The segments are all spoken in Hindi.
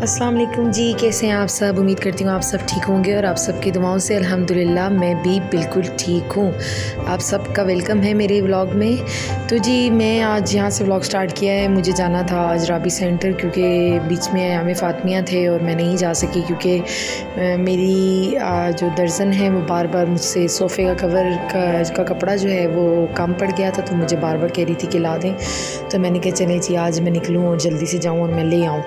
अस्सलाम वालेकुम जी, कैसे हैं आप सब। उम्मीद करती हूँ आप सब ठीक होंगे और आप सबकी दुआओं से अल्हम्दुलिल्लाह मैं भी बिल्कुल ठीक हूँ। आप सबका वेलकम है मेरे व्लॉग में। तो जी मैं आज यहाँ से व्लॉग स्टार्ट किया है। मुझे जाना था आज राबी सेंटर क्योंकि बीच में अयाम फ़ातिमिया थे और मैं नहीं जा सकी क्योंकि मेरी जो दर्जन है वो बार बार मुझसे सोफ़े का कवर का कपड़ा जो है वो कम पड़ गया था, तो मुझे बार बार कह रही थी कि ला दें। तो मैंने कहा चलें जी आज मैं निकलूँ और जल्दी से जाऊँ और मैं ले आऊँ।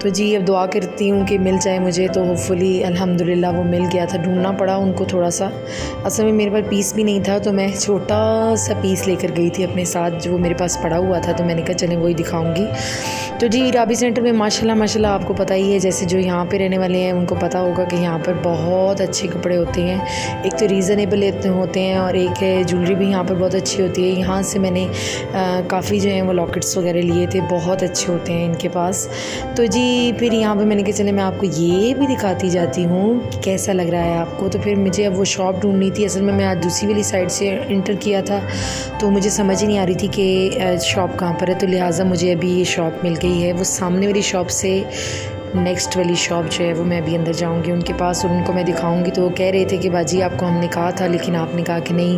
तो जी अब दुआ करती हूँ कि मिल जाए मुझे, तो होपफुली अल्हम्दुलिल्लाह वो मिल गया था। ढूंढना पड़ा उनको थोड़ा सा, असल में मेरे पास पीस भी नहीं था तो मैं छोटा सा पीस लेकर गई थी अपने साथ जो मेरे पास पड़ा हुआ था, तो मैंने कहा चलें वही दिखाऊंगी। तो जी राबी सेंटर में माशाल्लाह आपको पता ही है, जैसे जो यहाँ पे रहने वाले हैं उनको पता होगा कि यहाँ पर बहुत अच्छे कपड़े होते हैं। एक तो रीज़नेबल होते हैं और एक है ज्वेलरी भी यहाँ पर बहुत अच्छी होती है। यहाँ से मैंने काफ़ी जो है वो लॉकेट्स वगैरह लिए थे, बहुत अच्छे होते हैं इनके पास। तो जी फिर यहाँ पे मैंने कहा चले मैं आपको ये भी दिखाती जाती हूँ कि कैसा लग रहा है आपको। तो फिर मुझे अब वो शॉप ढूंढनी थी। असल में मैं आज दूसरी वाली साइड से इंटर किया था तो मुझे समझ ही नहीं आ रही थी कि शॉप कहाँ पर है, तो लिहाजा मुझे अभी ये शॉप मिल गई है। वो सामने वाली शॉप से नेक्स्ट वाली शॉप जो है वो मैं अभी अंदर जाऊंगी उनके पास और उनको मैं दिखाऊंगी। तो वो कह रहे थे कि बाजी आपको हमने कहा था लेकिन आपने कहा कि नहीं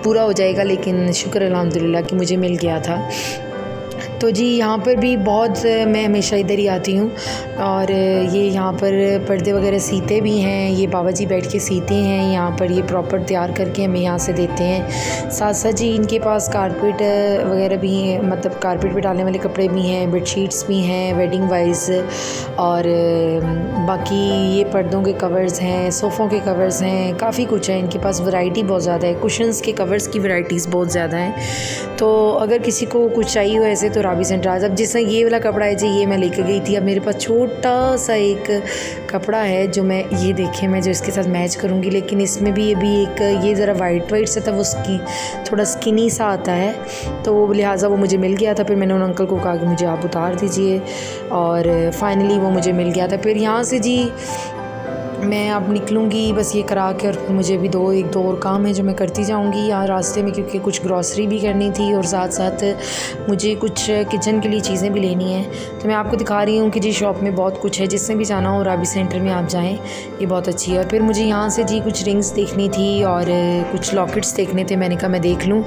पूरा हो जाएगा, लेकिन शुक्र अल्हम्दुलिल्लाह कि मुझे मिल गया था। तो जी यहाँ पर भी बहुत मैं हमेशा इधर ही आती हूँ और ये यहाँ पर पर्दे वगैरह सीते भी हैं। ये बाबा जी बैठ के सीते हैं यहाँ पर, ये प्रॉपर तैयार करके हमें यहाँ से देते हैं। साथ साथ जी इनके पास कारपेट वगैरह भी हैं, मतलब कारपेट पे डालने वाले कपड़े भी हैं, बेडशीट्स भी हैं वेडिंग वाइज, और बाकी ये पर्दों के कवर्स हैं, सोफ़ों के कवर्स हैं, काफ़ी कुछ है इनके पास। वैरायटी बहुत ज़्यादा है, कुशन्स के कवर्स की वैरायटीज़ बहुत ज़्यादा हैं। तो अगर किसी को कुछ चाहिए हो ऐसे तो राबी सेंटर आज। अब जिससे ये वाला कपड़ा है जी ये मैं लेकर गई थी। अब मेरे पास छोटा सा एक कपड़ा है जो मैं ये देखें मैं जो इसके साथ मैच करूँगी, लेकिन इसमें भी एक ये ज़रा वाइट सा था, वो थोड़ा स्किनी सा आता है, तो लिहाजा वो मुझे मिल गया था। फिर मैंने उन अंकल को कहा कि मुझे आप उतार दीजिए और फाइनली वो मुझे मिल गया था। फिर यहाँ से जी मैं अब निकलूँगी बस ये करा के, और फिर मुझे भी एक दो और काम है जो मैं करती जाऊँगी यहाँ रास्ते में, क्योंकि कुछ ग्रॉसरी भी करनी थी और साथ साथ मुझे कुछ किचन के लिए चीज़ें भी लेनी हैं। तो मैं आपको दिखा रही हूँ कि जी शॉप में बहुत कुछ है, जिससे भी जाना हो राबी सेंटर में आप जाएँ, ये बहुत अच्छी है। और फिर मुझे यहाँ से जी कुछ रिंग्स देखनी थी और कुछ लॉकेट्स देखने थे, मैंने कहा मैं देख लूँ।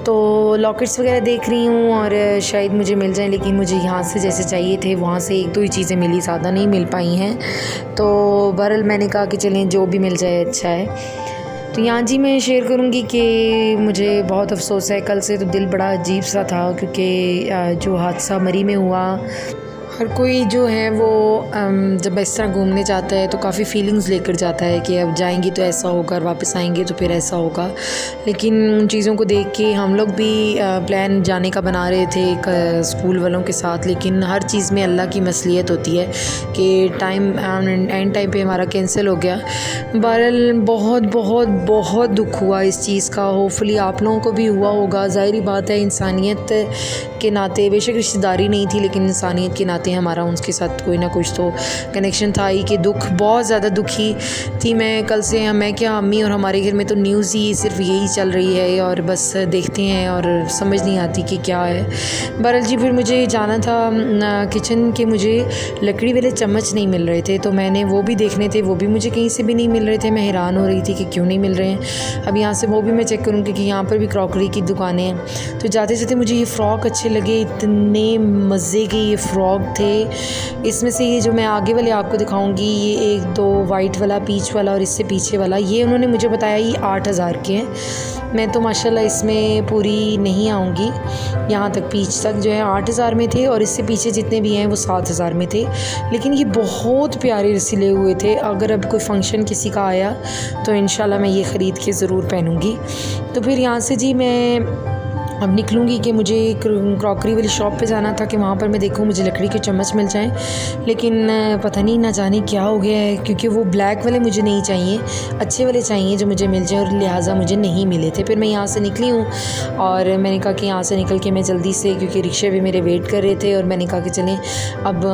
तो लॉकेट्स वगैरह देख रही हूँ और शायद मुझे मिल जाए, लेकिन मुझे यहाँ से जैसे चाहिए थे वहाँ से एक दो ही चीज़ें मिली, ज़्यादा नहीं मिल पाई हैं। तो बहरहाल मैंने कहा कि चलें जो भी मिल जाए अच्छा है। तो यहाँ जी मैं शेयर करूँगी कि मुझे बहुत अफसोस है, कल से तो दिल बड़ा अजीब सा था क्योंकि जो हादसा मरी में हुआ, हर कोई जो है वो जब इस तरह घूमने जाता है तो काफ़ी फीलिंग्स लेकर जाता है कि अब जाएंगी तो ऐसा होगा और वापस आएंगे तो फिर ऐसा होगा। लेकिन उन चीज़ों को देख के हम लोग भी प्लान जाने का बना रहे थे स्कूल वालों के साथ, लेकिन हर चीज़ में अल्लाह की मसलियत होती है कि एंड टाइम पे हमारा कैंसिल हो गया। बहरहाल बहुत दुख हुआ इस चीज़ का। होपफुली आप लोगों को भी हुआ होगा। ज़ाहिर बात है इंसानियत के नाते, बेशक रिश्तेदारी नहीं थी लेकिन इंसानियत के नाते हमारा उनके साथ कोई ना कुछ तो कनेक्शन था ही कि दुख, बहुत ज़्यादा दुखी थी मैं कल से। मैं क्या अम्मी और हमारे घर में तो न्यूज़ ही सिर्फ यही चल रही है और बस देखते हैं और समझ नहीं आती कि क्या है। बहरहाल जी फिर मुझे जाना था किचन के, मुझे लकड़ी वाले चम्मच नहीं मिल रहे थे तो मैंने वो भी देखने थे, वो भी मुझे कहीं से भी नहीं मिल रहे थे। मैं हैरान हो रही थी कि क्यों नहीं मिल रहे हैं। अब यहाँ से वो भी मैं चेक करूँगी कि यहाँ पर भी क्रॉकरी की दुकानें हैं। तो जाते जाते मुझे ये फ़्रॉक अच्छे लगे, इतने मज़े के ये फ़्रॉक थे। इसमें से ये जो मैं आगे वाले आपको दिखाऊंगी, ये एक दो वाइट वाला, पीच वाला और इससे पीछे वाला, ये उन्होंने मुझे बताया ये 8,000 के हैं। मैं तो माशाल्लाह इसमें पूरी नहीं आऊँगी, यहाँ तक पीच तक जो है 8,000 में थे और इससे पीछे जितने भी हैं वो 7,000 में थे। लेकिन ये बहुत प्यारे सिले हुए थे। अगर अब कोई फ़ंक्शन किसी का आया तो इंशाल्लाह मैं ये ख़रीद के ज़रूर पहनूँगी। तो फिर यहाँ से जी मैं अब निकलूँगी कि मुझे क्रॉकरी वाली शॉप पे जाना था कि वहाँ पर मैं देखूँ मुझे लकड़ी के चम्मच मिल जाएं, लेकिन पता नहीं ना जाने क्या हो गया है, क्योंकि वो ब्लैक वाले मुझे नहीं चाहिए, अच्छे वाले चाहिए जो मुझे मिल जाए, और लिहाजा मुझे नहीं मिले थे। फिर मैं यहाँ से निकली हूँ और मैंने कहा कि यहाँ से निकल के मैं जल्दी से, क्योंकि रिक्शे भी मेरे वेट कर रहे थे, और मैंने कहा कि चलें अब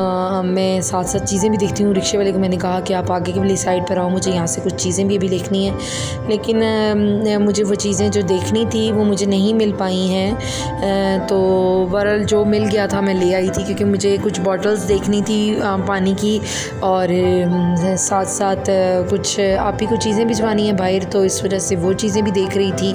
मैं साथ साथ चीज़ें भी देखती हूँ। रिक्शे वाले को मैंने कहा कि आप आगे की वाली साइड पर आओ, मुझे यहाँ से कुछ चीज़ें भी अभी देखनी है, लेकिन मुझे वो चीज़ें जो देखनी थी वो मुझे नहीं मिल पाई हैं। तो बहरहाल जो मिल गया था मैं ले आई थी, क्योंकि मुझे कुछ बॉटल्स देखनी थी पानी की, और साथ साथ कुछ आप ही कुछ चीज़ें भिजवानी हैं बाहर, तो इस वजह से वो चीज़ें भी देख रही थी,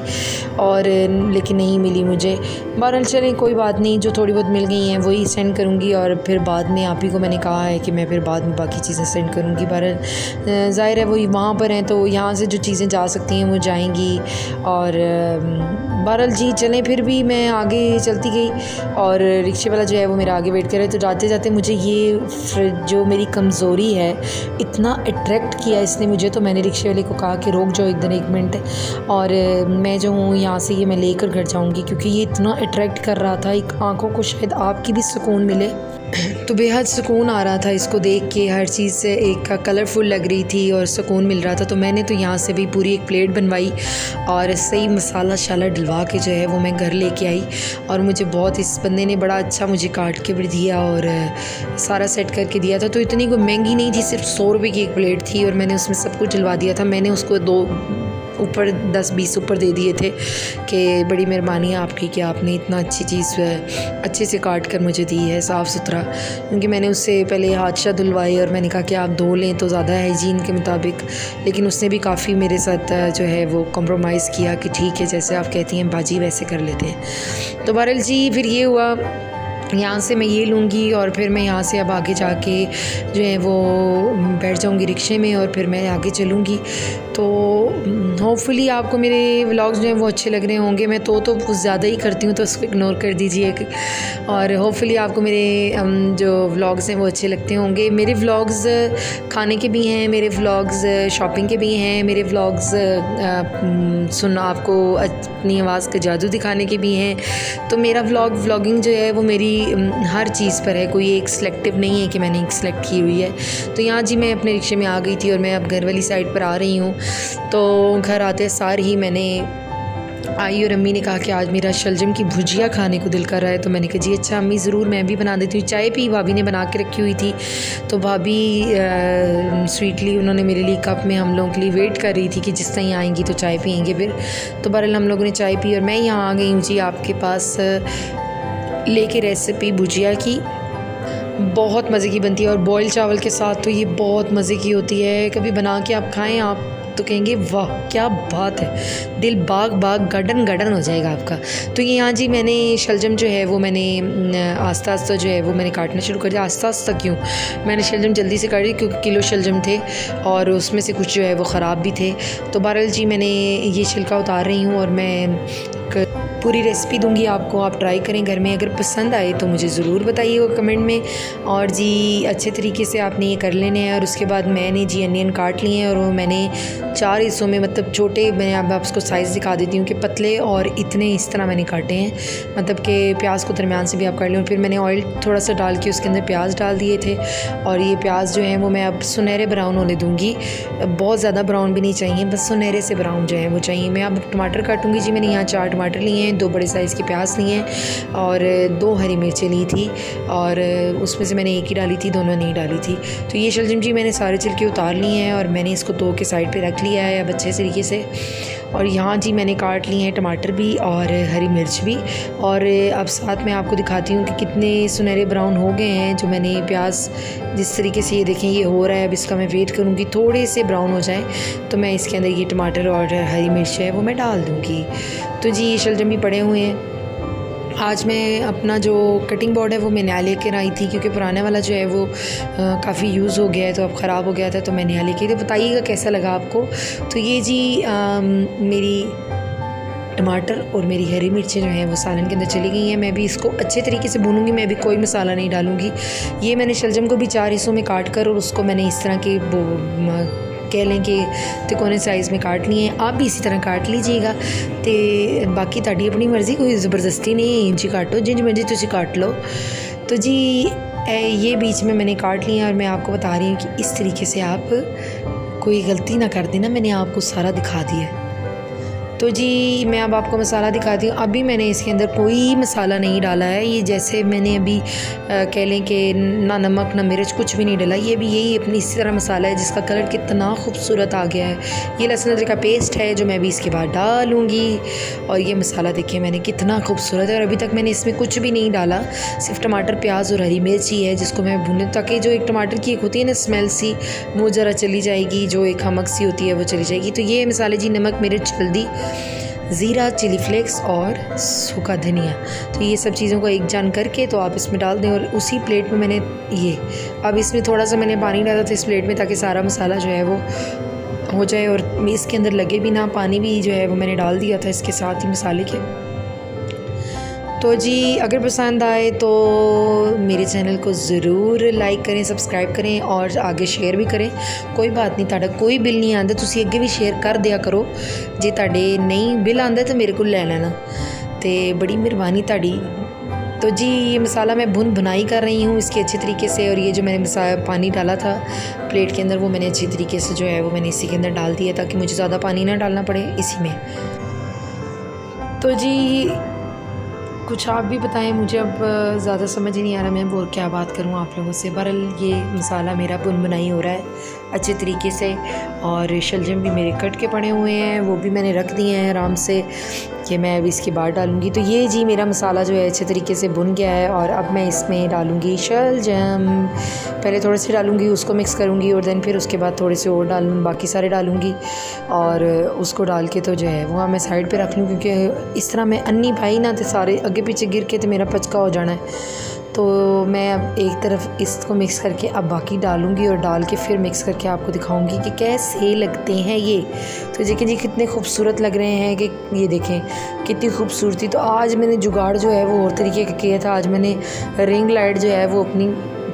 और लेकिन नहीं मिली मुझे। बहरहाल चलें, कोई बात नहीं, जो थोड़ी बहुत मिल गई हैं वही सेंड करूँगी, और फिर बाद में आप ही को मैंने कहा है कि मैं फिर बाद में बाकी चीज़ें सेंड करूँगी। बहरहाल ज़ाहिर है वही वहाँ पर हैं, तो यहाँ से जो चीज़ें जा सकती हैं वो जाएंगी। और बहरहाल जी चलें, फिर भी मैं आगे चलती गई, और रिक्शे वाला जो है वो मेरा आगे वेट कर रहा है। तो जाते जाते मुझे ये जो मेरी कमज़ोरी है इतना अट्रैक्ट किया इसने मुझे, तो मैंने रिक्शे वाले को कहा कि रोक जाओ इधर 1 मिनट, और मैं जो हूँ यहाँ से ये मैं लेकर घर जाऊँगी, क्योंकि ये इतना अट्रैक्ट कर रहा था। एक आँखों को शायद आपकी भी सुकून मिले, तो बेहद सुकून आ रहा था इसको देख के। हर चीज़ से एक कलरफुल लग रही थी और सुकून मिल रहा था। तो मैंने तो यहाँ से भी पूरी एक प्लेट बनवाई और सही मसाला शाला डलवा के जो है वो मैं घर लेके आई, और मुझे बहुत इस बंदे ने बड़ा अच्छा मुझे काट के भी दिया और सारा सेट करके दिया था। तो इतनी कोई महंगी नहीं थी, सिर्फ 100 रुपये की एक प्लेट थी, और मैंने उसमें सब कुछ डलवा दिया था। मैंने उसको 2 ऊपर 10-20 ऊपर दे दिए थे कि बड़ी मेहरबानी है आपकी कि आपने इतना अच्छी चीज़ अच्छे से काट कर मुझे दी है, साफ़ सुथरा। क्योंकि मैंने उससे पहले हाथ धुलवाए और मैंने कहा कि आप धो लें तो ज़्यादा हाइजीन के मुताबिक, लेकिन उसने भी काफ़ी मेरे साथ जो है वो कॉम्प्रोमाइज़ किया कि ठीक है जैसे आप कहती हैं बाजी वैसे कर लेते हैं। तो बहरहाल जी फिर ये हुआ, यहाँ से मैं ये लूँगी और फिर मैं यहाँ से अब आगे जाके जो है वो बैठ जाऊँगी रिक्शे में और फिर मैं आगे चलूँगी। तो होपफुली आपको मेरे व्लॉग्स जो हैं वो अच्छे लग रहे होंगे। मैं तो कुछ ज़्यादा ही करती हूँ, तो उसको इग्नोर कर दीजिए, और होपफुली आपको मेरे जो व्लॉग्स हैं वो अच्छे लगते होंगे। मेरे व्लॉग्स खाने के भी हैं, मेरे व्लॉग्स शॉपिंग के भी हैं, मेरे व्लॉग्स आपको अपनी आवाज़ का जादू दिखाने के भी हैं। तो मेरा व्लॉगिंग जो है वो मेरी हर चीज़ पर है, कोई एक सिलेक्टिव नहीं है कि मैंने एक सिलेक्ट की हुई है। तो यहाँ जी मैं अपने रिक्शे में आ गई थी और मैं अब घर वाली साइड पर आ रही हूँ। तो घर आते सार ही मैंने आई और अम्मी ने कहा कि आज मेरा शलजम की भुजिया खाने को दिल कर रहा है। तो मैंने कहा जी अच्छा अम्मी ज़रूर, मैं भी बना देती हूँ। चाय पी भाभी ने बना के रखी हुई थी, तो भाभी स्वीटली उन्होंने मेरे लिए कप में हम लोगों के लिए वेट कर रही थी कि जिस तरह आएंगी तो चाय पियेंगे फिर। तो बहरहाल हम लोगों ने चाय पी और मैं यहाँ आ गई हूँ जी आपके पास लेके रेसिपी भुजिया की। बहुत मज़े की बनती है और बॉयल चावल के साथ तो ये बहुत मज़े की होती है। कभी बना के आप खाएं आप तो कहेंगे वाह क्या बात है, दिल बाग गार्डन हो जाएगा आपका। तो ये यहाँ जी मैंने शलजम जो है वो मैंने आस्ता आस्ता जो है वो मैंने काटना शुरू कर दिया। आस्ता क्यों, मैंने शलजम जल्दी से काट दिया क्योंकि किलो शलजम थे और उसमें से कुछ जो है वो ख़राब भी थे। तो बहरहाल जी मैंने ये छिलका उतार रही हूँ और मैं पूरी रेसिपी दूंगी आपको, आप ट्राई करें घर में। अगर पसंद आए तो मुझे ज़रूर बताइएगा कमेंट में। और जी अच्छे तरीके से आपने ये कर लेने हैं। और उसके बाद मैंने जी अनियन काट लिए हैं और वो मैंने 4 हिस्सों में, मतलब छोटे, मैं अब आपको साइज़ दिखा देती हूँ कि पतले और इतने इस तरह मैंने काटे हैं, मतलब कि प्याज को दरमियान से भी आप काट लें। और फिर मैंने ऑयल थोड़ा सा डाल के उसके अंदर प्याज डाल दिए थे और ये प्याज जो है वो मैं अब सुनहरे ब्राउन होने दूँगी। बहुत ज़्यादा ब्राउन भी नहीं चाहिए, बस सुनहरे से ब्राउन जो है वो चाहिए। मैं अब टमाटर काटूँगी जी। मैंने यहाँ 4 टमाटर लिए हैं, 2 बड़े साइज़ के प्याज लिए हैं और 2 हरी मिर्चें ली थी और उसमें से मैंने एक ही डाली थी, दोनों नहीं डाली थी। तो ये शलजम जी मैंने सारे छिलके उतार लिए हैं और मैंने इसको धो के साइड पे रख लिया है अब अच्छे तरीके से। और यहाँ जी मैंने काट लिए हैं टमाटर भी और हरी मिर्च भी। और अब साथ में आपको दिखाती हूँ कि कितने सुनहरे ब्राउन हो गए हैं जो मैंने प्याज जिस तरीके से, ये देखें ये हो रहा है। अब इसका मैं वेट करूँगी थोड़े से ब्राउन हो जाए तो मैं इसके अंदर ये टमाटर और हरी मिर्च है वो मैं डाल दूँगी। तो जी ये शलजम भी पड़े हुए हैं। आज मैं अपना जो कटिंग बोर्ड है वो मैं नया लेकर आई थी क्योंकि पुराने वाला जो है वो काफ़ी यूज़ हो गया है, तो अब ख़राब हो गया था, तो मैं नया लेके। तो बताइएगा कैसा लगा आपको। तो ये जी मेरी टमाटर और मेरी हरी मिर्चें जो हैं वो सालन के अंदर चली गई हैं। मैं भी इसको अच्छे तरीके से भूनूंगी, मैं भी कोई मसाला नहीं डालूंगी। ये मैंने शलजम को भी 4 हिस्सों में काट कर और उसको मैंने इस तरह के कह लें कि तिकोने साइज़ में काट लिए हैं। आप भी इसी तरह काट लीजिएगा। तो बाकी ताड़ी अपनी मर्ज़ी, कोई ज़बरदस्ती नहीं है। इंची काटो जिंज मर्जी तुसी काट लो। तो जी ये बीच में मैंने काट लिया और मैं आपको बता रही हूँ कि इस तरीके से आप कोई गलती ना कर देना, मैंने आपको सारा दिखा दिया। तो जी मैं अब आपको मसाला दिखाती हूँ। अभी मैंने इसके अंदर कोई मसाला नहीं डाला है। ये जैसे मैंने अभी कह लें कि ना नमक ना मिर्च कुछ भी नहीं डाला। ये भी यही अपनी इसी तरह मसाला है जिसका कलर कितना खूबसूरत आ गया है। ये लहसुन अदरक का पेस्ट है जो मैं अभी इसके बाद डालूँगी। और ये मसाला देखिए मैंने कितना खूबसूरत है, और अभी तक मैंने इसमें कुछ भी नहीं डाला, सिर्फ टमाटर प्याज और हरी मिर्च ही है जिसको मैं भूनूँ, ताकि जो एक टमाटर की एक होती है ना स्मेल सी, वो ज़रा चली जाएगी, जो एक हमक सी होती है वो चली जाएगी। तो ये मसाले जी नमक मिर्च हल्दी ज़ीरा चिली फ्लेक्स और सूखा धनिया, तो ये सब चीज़ों को एक जान करके तो आप इसमें डाल दें। और उसी प्लेट में मैंने ये अब इसमें थोड़ा सा मैंने पानी डाला था इस प्लेट में, ताकि सारा मसाला जो है वो हो जाए और इसके अंदर लगे भी ना। पानी भी जो है वो मैंने डाल दिया था इसके साथ ही मसाले के। तो जी अगर पसंद आए तो मेरे चैनल को ज़रूर लाइक करें, सब्सक्राइब करें और आगे शेयर भी करें। कोई बात नहीं, तुहाडा कोई बिल नहीं आंदा, तुसी अगे भी शेयर कर दिया करो। जे तुहाडे नहीं बिल आंदा तो मेरे को ले लेना, तो बड़ी मेहरबानी तुहाडी। तो जी ये मसाला मैं भुनाई कर रही हूँ इसके अच्छे तरीके से। और ये जो मैंने पानी डाला था प्लेट के अंदर, वो मैंने अच्छी तरीके से जो है वो मैंने इसी के अंदर डाल दिया, ताकि मुझे ज़्यादा पानी ना डालना पड़े इसी में। तो जी कुछ आप भी बताएं, मुझे अब ज़्यादा समझ ही नहीं आ रहा मैं वो क्या बात करूं आप लोगों से। बहरहाल ये मसाला मेरा भुनाई हो रहा है अच्छे तरीके से, और शलजम भी मेरे कट के पड़े हुए हैं, वो भी मैंने रख दिए हैं आराम से कि मैं अभी इसकी बात डालूँगी। तो ये जी मेरा मसाला जो है अच्छे तरीके से भुन गया है, और अब मैं इसमें डालूँगी शलजम। पहले थोड़े से डालूँगी, उसको मिक्स करूँगी, और देन फिर उसके बाद थोड़े से और बाकी सारे डालूँगी, और उसको डाल के तो जो है वो मैं साइड पे रख लूँ, क्योंकि इस तरह मैं अन्नी भाई ना तो सारे अगे पीछे गिर के तो मेरा पचका हो जाना है। तो मैं अब एक तरफ इसको मिक्स करके अब बाकी डालूँगी, और डाल के फिर मिक्स करके आपको दिखाऊंगी कि कैसे लगते हैं ये। तो देखिए जी कितने खूबसूरत लग रहे हैं, कि ये देखें कितनी खूबसूरती। तो आज मैंने जुगाड़ जो है वो और तरीके का किया था। आज मैंने रिंग लाइट जो है वो अपनी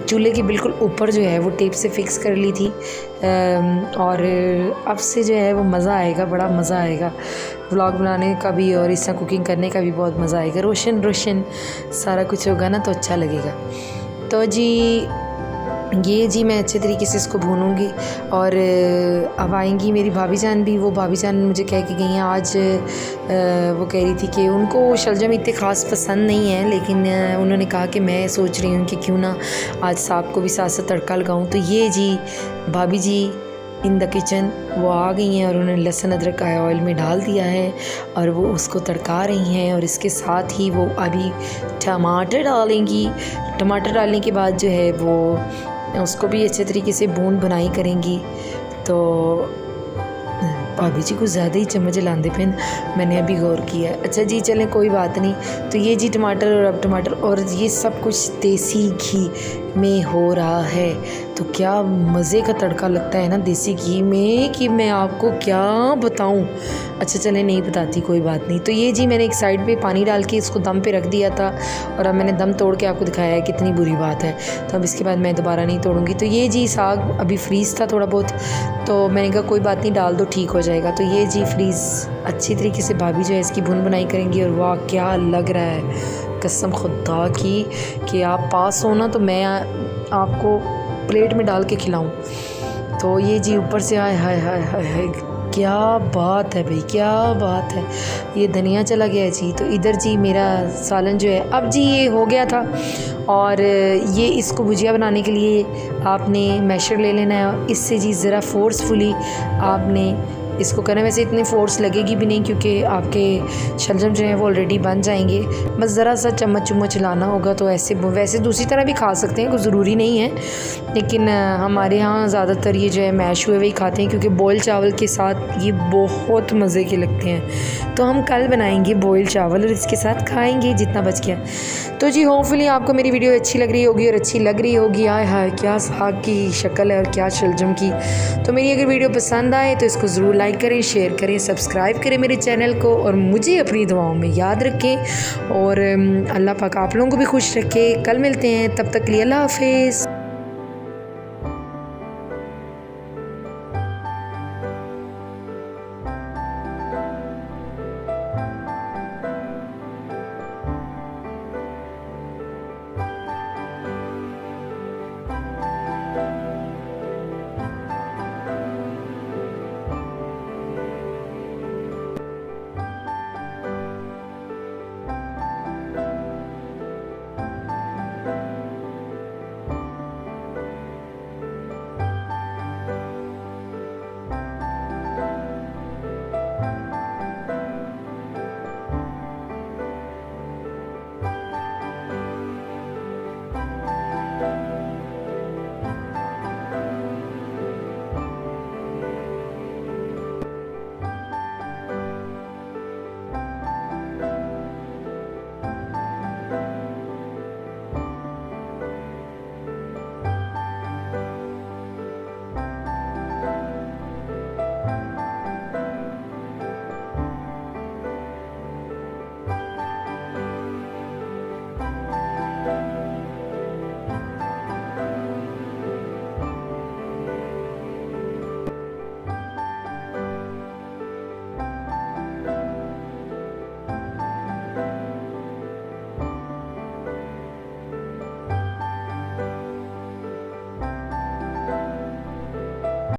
चूल्हे के बिल्कुल ऊपर जो है वो टेप से फिक्स कर ली थी, और अब से जो है वो मज़ा आएगा, बड़ा मज़ा आएगा व्लॉग बनाने का भी, और इस तरह कुकिंग करने का भी बहुत मज़ा आएगा। रोशन रोशन सारा कुछ होगा ना तो अच्छा लगेगा। तो जी ये जी मैं अच्छे तरीके से इसको भूनूंगी। और अब आएंगी मेरी भाभी जान भी। वो भाभी जान मुझे कह के गई हैं आज, वो कह रही थी कि उनको शलजम इतने ख़ास पसंद नहीं है, लेकिन उन्होंने कहा कि मैं सोच रही हूँ कि क्यों ना आज साग को भी साथ साथ तड़का लगाऊँ। तो ये जी भाभी जी इन द किचन वो आ गई हैं, और उन्होंने लहसुन अदरक का ऑयल में डाल दिया है, और वो उसको तड़का रही हैं। और इसके साथ ही वो अभी टमाटर डालेंगी। टमाटर डालने के बाद जो है वो उसको भी अच्छे तरीके से भुनाई करेंगी। तो भाभी जी को ज़्यादा ही चम्मच लांदे पे मैंने अभी गौर किया है। अच्छा जी चलें कोई बात नहीं। तो ये जी टमाटर और अब टमाटर और ये सब कुछ देसी घी में हो रहा है, तो क्या मज़े का तड़का लगता है ना देसी घी में, कि मैं आपको क्या बताऊं। अच्छा चलें नहीं बताती, कोई बात नहीं। तो ये जी मैंने एक साइड पे पानी डाल के इसको दम पे रख दिया था, और अब मैंने दम तोड़ के आपको दिखाया है, कितनी बुरी बात है। तो अब इसके बाद मैं दोबारा नहीं तोड़ूंगी। तो ये जी साग अभी फ्रीज़ था थोड़ा बहुत, तो मैंने कहा कोई बात नहीं डाल दो ठीक हो जाएगा। तो ये जी फ्रीज़ अच्छी तरीके से भाभी जो है इसकी भुनाई करेंगी, और वाह क्या लग रहा है कसम खुदा की, कि आप पास हो ना तो मैं आपको प्लेट में डाल के खिलाऊं। तो ये जी ऊपर से हाय हाय हाय हाय हाय क्या बात है भाई, क्या बात है। ये धनिया चला गया जी। तो इधर जी मेरा सालन जो है अब जी ये हो गया था, और ये इसको भुजिया बनाने के लिए आपने मैशर ले लेना है। इससे जी ज़रा फोर्सफुली आपने इसको करना है। वैसे इतनी फोर्स लगेगी भी नहीं, क्योंकि आपके शलजम जो है वो ऑलरेडी बन जाएंगे। बस ज़रा सा चम्मच चुम्मच लाना होगा। तो वैसे दूसरी तरह भी खा सकते हैं, कोई ज़रूरी नहीं है, लेकिन हमारे यहाँ ज़्यादातर ये जो है मैश हुए हुए ही खाते हैं, क्योंकि बॉयल चावल के साथ ये बहुत मज़े के लगते हैं। तो हम कल बनाएंगे बॉयल चावल और इसके साथ खाएँगे जितना बच गया। तो जी होपफुली आपको मेरी वीडियो अच्छी लग रही होगी, और अच्छी लग रही होगी। आय हाय क्या साग की शक्ल है और क्या शलजम की। तो मेरी अगर वीडियो पसंद आए तो इसको ज़रूर लाइक करें, शेयर करें, सब्सक्राइब करें मेरे चैनल को, और मुझे अपनी दुआओं में याद रखें। और अल्लाह पाक आप लोगों को भी खुश रखे। कल मिलते हैं, तब तक के लिए अल्लाह हाफिज़।